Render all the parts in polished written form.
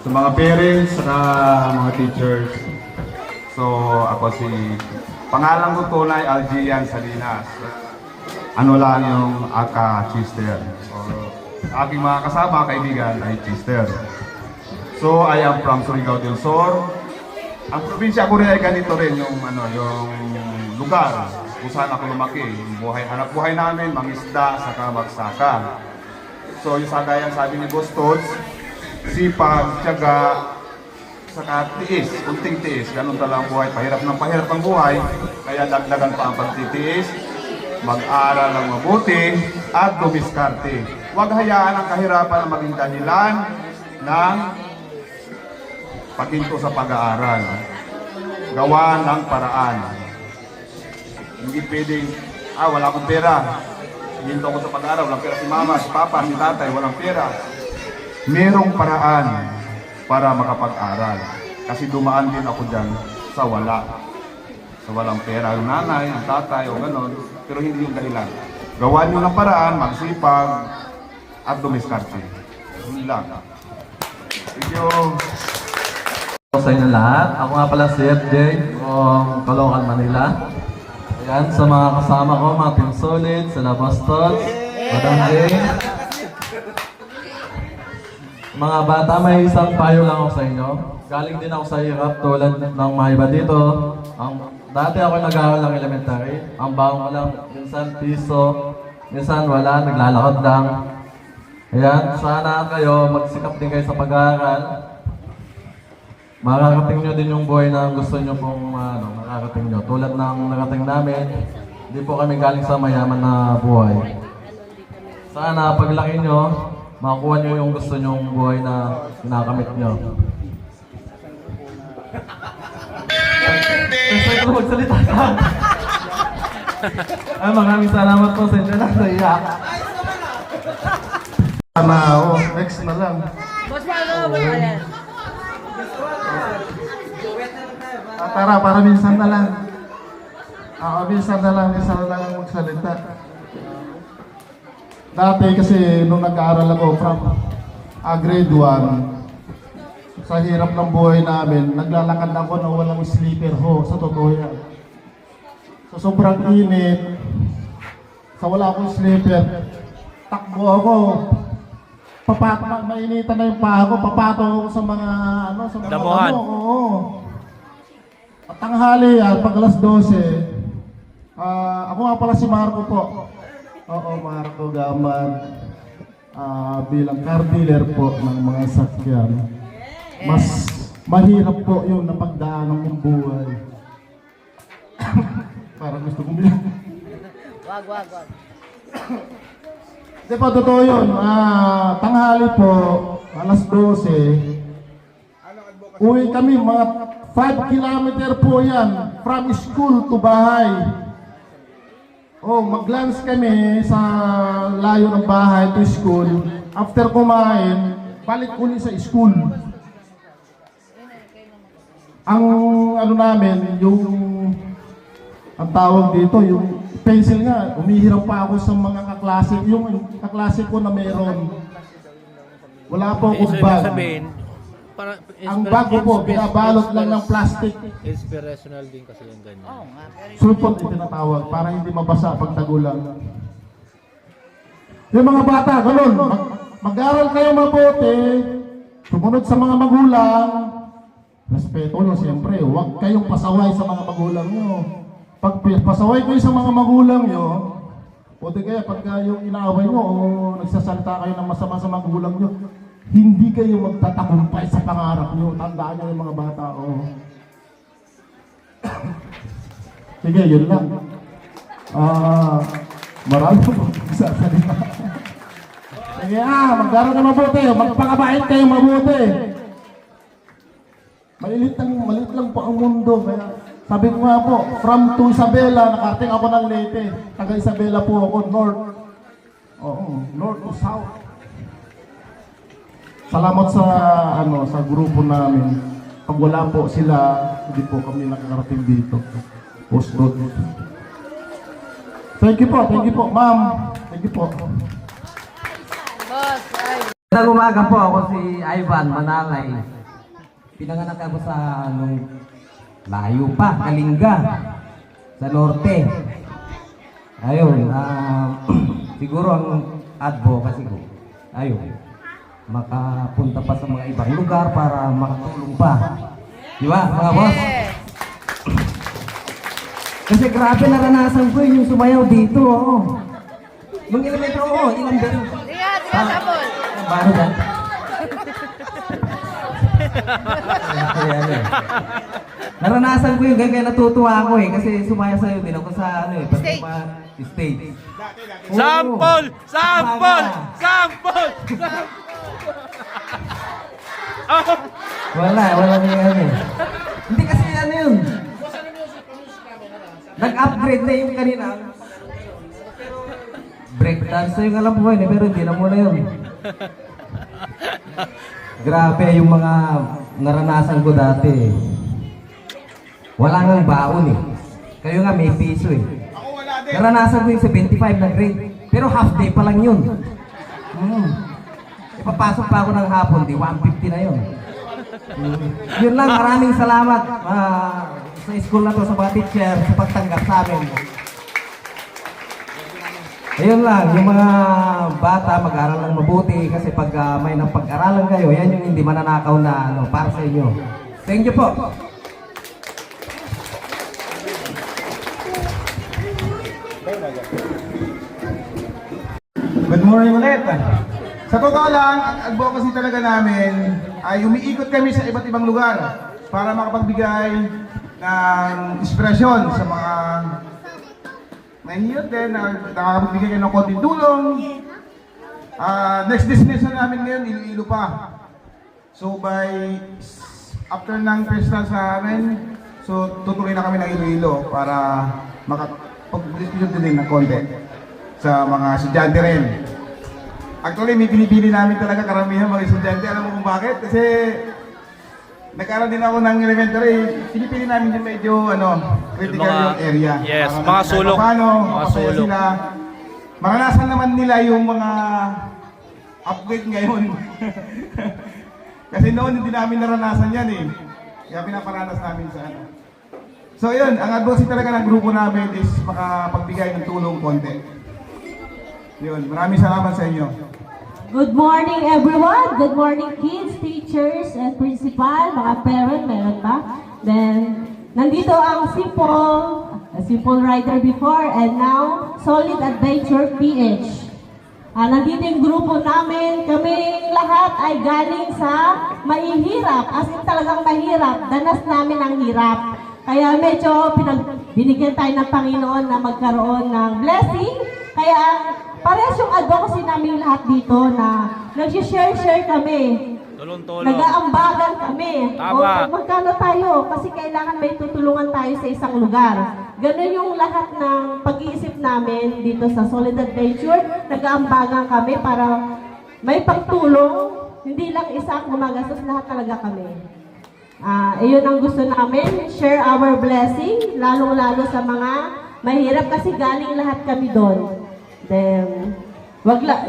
Sa mga parents, sa mga teachers. So, ako si, pangalan ko tunay, Algian Salinas. Ano lang yung Aka Chister. So, aking mga kasama, kaibigan ay Chister. So, I am from Surigao del Sur. Ang probinsya ko rin ay ganito rin yung, yung lugar kung saan ako lumaki. Yung buhay, hanap buhay namin, mangisda, saka magsaka. So, yung sagayan sabi ni Boss Tots, sipag, tiyaga, saka tiis, kunting tiis. Ganun talagang buhay. Pahirap ang buhay. Kaya dagdagan pa ang pagtitiis, mag-aral ng mabuti, at dumiskarte. Huwag hayaan ang kahirapan na maging dahilan ng paghinto sa pag-aaral. Gawa ng paraan. Hindi pwedeng, wala akong pera. Hinto ko sa pag-aaral, walang pera si mama, si papa, si tatay, walang pera. Merong paraan para makapag-aral. Kasi dumaan din ako dyan sa wala. Sa walang pera, yung nanay, yung tatay, o gano'n. Pero hindi yung dahilan. Gawan nyo ng paraan, magsipag, at dumiskarte. Yun lang. Thank you. Sa inyo lahat. Ako nga pala si FJ from Caloocan, Manila. Ayan, sa mga kasama ko, mga Team Solid, sila Bastos, Madam Jane. Mga bata, may isang payo lang ako sa inyo. Galing din ako sa hirap tulad ng mga iba dito. Dati ako nag-aaral ng elementary. Ang baon ko lang, minsan piso, minsan wala, naglalakad lang. Ayan, sana kayo, magsikap din kayo sa pag-aaral. Makakating nyo din yung buhay na gusto nyo pong makakating nyo. Tulad ng nakating namin, hindi po kami galing sa mayaman na buhay. Sana paglaki nyo, makakuha nyo yung gusto nyong buhay na kinakamit nyo. Gusto ko magsalita ka. Maraming salamat po sa inyo na sa iyak. Next na lang. Boss Paolo, ayan. Tara, para minsan na lang. Minsan na lang ang magsalita. Dati kasi nung nag-aaral ako from grade 1, sa hirap ng buhay namin, naglalakad ako na walang sleeper ho, sa totoo yan. Sa sobrang init, sa wala akong sleeper, takbo ako. Mainitan na yung paa ko, papato ako sa mga Damuhan. Oo. At tanghali yan, pag alas 12, ako nga pala si Marco po. Oo, Marco Gaman. Bilang car dealer po ng mga sakyan. Mas mahirap po yung napagdaanan ng buhay. Parang gusto kong bilang. Wag. Di pa totoo yun. Tanghali po, alas 12. Uwi kami, mga 5 kilometer po yan. From school to bahay. Mag-lunch kami sa layo ng bahay to school. After kumain, balik uli sa school. Ang namin, ang tawag dito, yung pencil nga, umihirap pa ako sa mga kaklase, yung kaklase ko na meron. Wala po akong bag. Ang bag ko po, binabalot lang ng plastic. Inspirational din kasi yung ganyan. Sulpot itinatawag para hindi mabasa pag tagulan. Yung mga bata, ganun, mag-aral kayo mabuti, sumunod sa mga magulang, respeto nyo siyempre, huwag kayong pasaway sa mga magulang nyo. Pag pasaway kayo sa mga magulang nyo, o di kaya pagka yung inaaway nyo o nagsasalita kayo ng masama sa magulang nyo, hindi kayo magtatagumpay sa pangarap nyo. Tandaan nyo yung mga bata. Sige, yun lang. Marami po sasalita. Sige mag-aral kayo mabuti. Magpakabait kayo mabuti. Maliit lang po ang mundo. Kaya sabi ko nga po, from to Isabela, nakarating ako ng Leyte. Taga Isabela po ako, north. North to south. Salamat sa grupo namin. Pag wala po sila, hindi po kami nakakarating dito. Post road. Thank you po, ma'am. Thank you po. Boss, ay. Magandang umaga po, ako si Ivan Manalay. Pinanganak ako sa layo pa, Kalinga, sa norte. Ayun, siguro ang advocacy ko, ayun, makapunta pa sa mga ibang lugar para makatulong pa. Di ba, mga boss? Yes. Kasi grabe naranasan ko yung sumayaw dito, oo. Nung elementary, oo, ilang beses. Sige, sige, sabol. Paano yan? Naranasan ko yun, kaya natutuwa ako eh. Kasi sumayaw-sayaw din ako sa Stage. stage. Oo. Sample! Sample! Umaga. Sample! Wala yung Hindi kasi yun. Nag-upgrade na yung kanina. Breakdance na yung alam ko yun eh, pero hindi na muna yun. Grabe yung mga naranasan ko dati. Wala ngang baon eh. Kayo nga may piso eh. Naranasan ko yung 75 na grade. Pero half day pa lang yun. Ipapasok pa ako ng hapon, di 150 na yun. Yun lang, maraming salamat sa school na to, sa mga teacher, sa pagtanggap sa amin. Ayun lang, yung mga bata mag-aral ng mabuti kasi pag may napag-aralan kayo, yan yung hindi mananakaw na para sa inyo. Thank you po. Good morning ulit. Sa totoo lang, ang advocacy talaga namin ay umiikot kami sa iba't ibang lugar para makapagbigay ng inspirasyon sa mga nahihirap din, nakakapagbigay ng konting tulong. Next destination namin ngayon, Iloilo pa. So after ng festival sa amin, so tutuloy na kami ng Iloilo para makapag-distribute din ng konti sa mga estudyante rin. Actually, may pinipili namin talaga karamihan mga estudyante. Alam mo kung bakit? Kasi nag-aaral din ako ng elementary. Pinipili namin yung medyo critical yung area. Yes, Para mga sulok. Paano, Mga makapaya sulok. sila. Maranasan naman nila yung mga upgrade ngayon. Kasi noon hindi namin naranasan yan eh. Kaya pinaparanas namin sa So yun, ang advocacy talaga ng grupo namin is makapagbigay ng tulong konti. Yun, maraming salamat sa inyo. Good morning everyone! Good morning kids, teachers, and principal, mga parent, meron ba? Then, nandito ang Simple Rider before and now Solid Adventure PH. Nandito yung grupo namin, kami lahat ay galing sa mahihirap, as in talagang mahirap, danas namin ang hirap. Kaya medyo binigyan tayo ng Panginoon na magkaroon ng blessing. Kaya parehas yung advocacy namin lahat dito na nag-share kami. Tulong-tulong. Nag-aambagan kami. Tama. O magkano tayo? Kasi kailangan may tutulungan tayo sa isang lugar. Ganun yung lahat ng pag-iisip namin dito sa Solid Adventure. Nag-aambagan kami para may pagtulong. Hindi lang isa ang gumagastos, lahat talaga kami. Iyon ang gusto namin. Share our blessing, lalong-lalo sa mga mahirap kasi galing lahat kami doon. Then,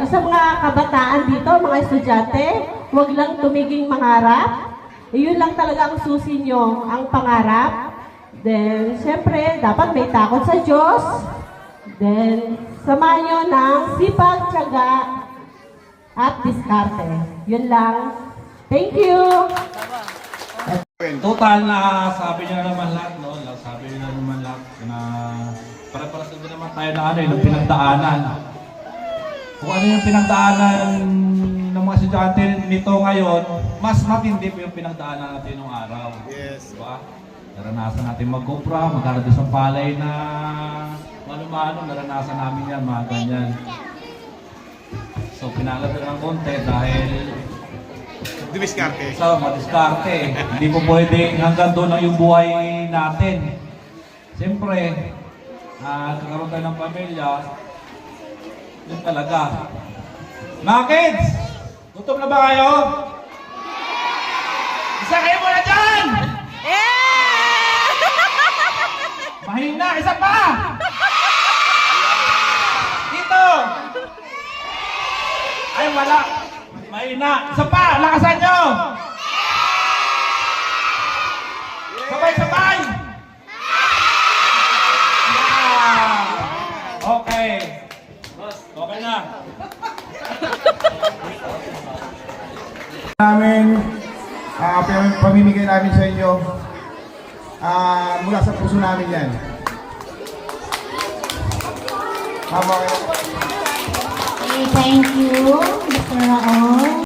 sa mga kabataan dito, mga estudyante, wag lang tumiging mangarap. Iyon lang talaga ang susi nyo, ang pangarap. Then, syempre, dapat may takot sa Diyos. Then, samahan nyo ng sipag, tiyaga, at diskarte. Yun lang. Thank you! Total na sabi niya naman lahat, no? Sabi niya naman lahat na para-para din naman tayo na yung pinagdaanan. Kung ano yung pinagdaanan ng mga estudyante nito ngayon, mas matindi pa yung pinagdaanan natin nung araw. Yes. Diba? Naranasan natin mag-copra, magkaroon sa palay na mano-mano, naranasan namin yan, mga ganyan. So pinalad ng konti dahil Dumiskarte. sa madiskarte. Hindi po pwede hanggang doon lang yung buhay natin. Siyempre, kakaroon tayo ng pamilya, yun talaga. Mga kids! Gutom na ba kayo? Isa kayo muna dyan! Mahina! Isa pa! Dito! Ay, wala! Mahina! Isa pa! Lakasan nyo! namin, pamimigay namin sa inyo. Mula sa puso namin yan. Thank you, Mr. Raon.